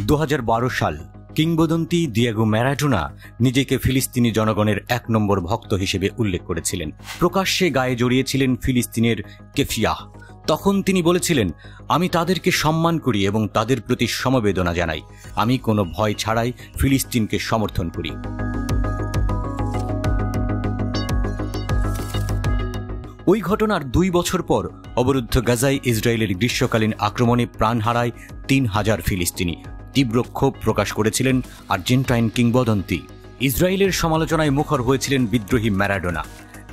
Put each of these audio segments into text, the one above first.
2012 সাল। কিংবদন্তি Diego Maradona নিজেকে ফিলিস্তিনি জনগণের 1 নম্বর ভক্ত হিসেবে উল্লেখ করেছিলেন। প্রকাশ্যে গায়ে জড়িয়েছিলেন ফিলিস্তিনের কেফিয়াহ। তখন তিনি বলেছিলেন, আমি তাদেরকে সম্মান করি এবং তাদের প্রতি সমবেদনা জানাই। আমি কোনো ভয় ছাড়াই ফিলিস্তিনকে সমর্থন করি। ওই ঘটনার 2 বছর পর অবরুদ্ধ গাজায় ইসরায়েলের গ্রীষ্মকালীন আক্রমণে প্রাণ হারায় 3000 ফিলিস্তিনি। তীব্র ক্ষোভ প্রকাশ করেছিলেন আর্জেন্টাইন কিংবদন্তি। ইসরায়েলের সমালোচনায় মুখর হয়েছিলেন বিদ্রোহী ম্যারাডোনা।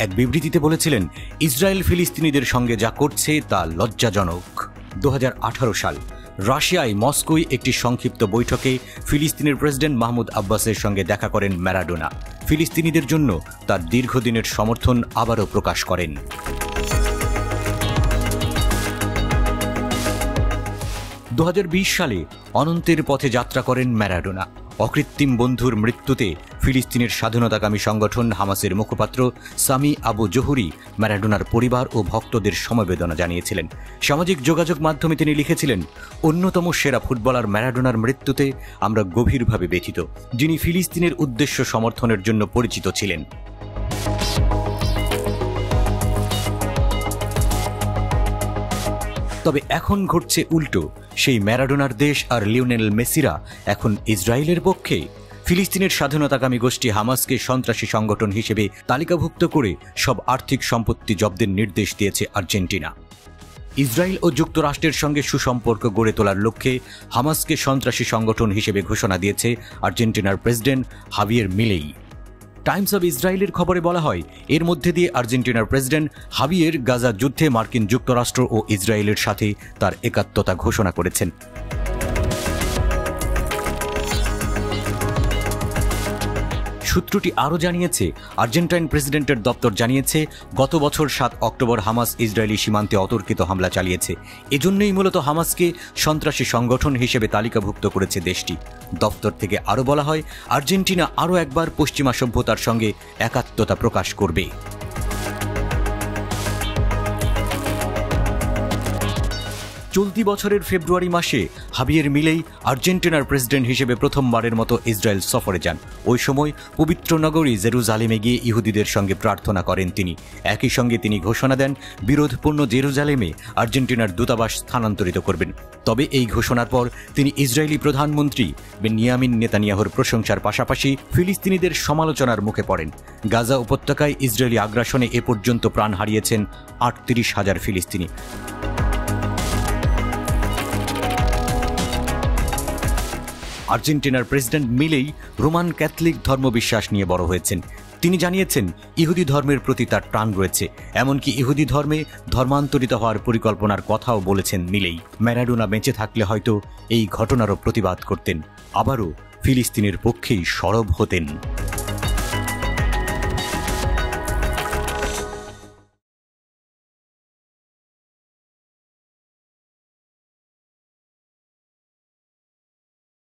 এক বিবৃতিতে বলেছিলেন, ইসরায়েল ফিলিস্তিনিদের সঙ্গে যা করছে তা লজ্জাজনক। 2018 সাল। রাশিয়ায় মস্কোয় একটি সংক্ষিপ্ত বৈঠকে ফিলিস্তিনের প্রেসিডেন্ট মাহমুদ আব্বাসের সঙ্গে দেখা করেন ম্যারাডোনা। ফিলিস্তিনিদের জন্য তার দীর্ঘদিনের সমর্থন আবারও প্রকাশ করেন। 2020 সালে অনন্তের পথে যাত্রা করেন ম্যারাডোনা। অকৃত্রিম বন্ধুর মৃত্যুতে ফিলিস্তিনের স্বাধীনতাকামী সংগঠন হামাসের মুখপাত্র সামি আবু জহুরি ম্যারাডোনার পরিবার ও ভক্তদের সমবেদনা জানিয়েছিলেন। সামাজিক যোগাযোগ মাধ্যমে তিনি লিখেছিলেন, অন্যতম সেরা ফুটবলার ম্যারাডোনার মৃত্যুতে আমরা গভীরভাবে ব্যথিত, যিনি ফিলিস্তিনের উদ্দেশ্য সমর্থনের জন্য পরিচিত ছিলেন। তবে এখন ঘটছে উল্টো। সেই ম্যারাডোনার দেশ আর লিওনেল মেসিরা এখন ইসরায়েলের পক্ষে। ফিলিস্তিনের স্বাধীনতাকামী গোষ্ঠী হামাসকে সন্ত্রাসী সংগঠন হিসেবে তালিকাভুক্ত করে সব আর্থিক সম্পত্তি জব্দের নির্দেশ দিয়েছে আর্জেন্টিনা। ইসরায়েল ও যুক্তরাষ্ট্রের সঙ্গে সুসম্পর্ক গড়ে তোলার লক্ষ্যে হামাসকে সন্ত্রাসী সংগঠন হিসেবে ঘোষণা দিয়েছে আর্জেন্টিনার প্রেসিডেন্ট হাভিয়ের মিলেই। টাইমস অব ইসরায়েলের খবরে বলা হয়, এর মধ্যে দিয়ে আর্জেন্টিনার প্রেসিডেন্ট হাভিয়ের গাজা যুদ্ধে মার্কিন যুক্তরাষ্ট্র ও ইসরায়েলের সাথে তার একাত্মতা ঘোষণা করেছেন। সূত্রটি আরও জানিয়েছে, আর্জেন্টাইন প্রেসিডেন্টের দপ্তর জানিয়েছে, গত বছর 7 অক্টোবর হামাস ইসরায়েলি সীমান্তে অতর্কিত হামলা চালিয়েছে। এজন্যই মূলত হামাসকে সন্ত্রাসী সংগঠন হিসেবে তালিকাভুক্ত করেছে দেশটি। দপ্তর থেকে আরও বলা হয়, আর্জেন্টিনা আরও একবার পশ্চিমা সভ্যতার সঙ্গে একাত্মতা প্রকাশ করবে। চলতি বছরের ফেব্রুয়ারি মাসে হাভিয়ের মিলেই আর্জেন্টিনার প্রেসিডেন্ট হিসেবে প্রথমবারের মতো ইসরায়েল সফরে যান। ওই সময় পবিত্র নগরী জেরুজালেমে গিয়ে ইহুদিদের সঙ্গে প্রার্থনা করেন তিনি। একই সঙ্গে তিনি ঘোষণা দেন, বিরোধপূর্ণ জেরুজালেমে আর্জেন্টিনার দূতাবাস স্থানান্তরিত করবেন। তবে এই ঘোষণার পর তিনি ইসরায়েলি প্রধানমন্ত্রী বেনিয়ামিন নেতানিয়াহুর প্রশংসার পাশাপাশি ফিলিস্তিনিদের সমালোচনার মুখে পড়েন। গাজা উপত্যকায় ইসরায়েলি আগ্রাসনে এ পর্যন্ত প্রাণ হারিয়েছেন 38,000 ফিলিস্তিনি। আর্জেন্টিনার প্রেসিডেন্ট মিলেই রোমান ক্যাথলিক ধর্মবিশ্বাস নিয়ে বড় হয়েছেন। তিনি জানিয়েছেন, ইহুদি ধর্মের প্রতি তার টান রয়েছে। এমনকি ইহুদি ধর্মে ধর্মান্তরিত হওয়ার পরিকল্পনার কথাও বলেছেন মিলেই। ম্যারাডোনা বেঁচে থাকলে হয়তো এই ঘটনারও প্রতিবাদ করতেন, আবারও ফিলিস্তিনের পক্ষেই সরব হতেন।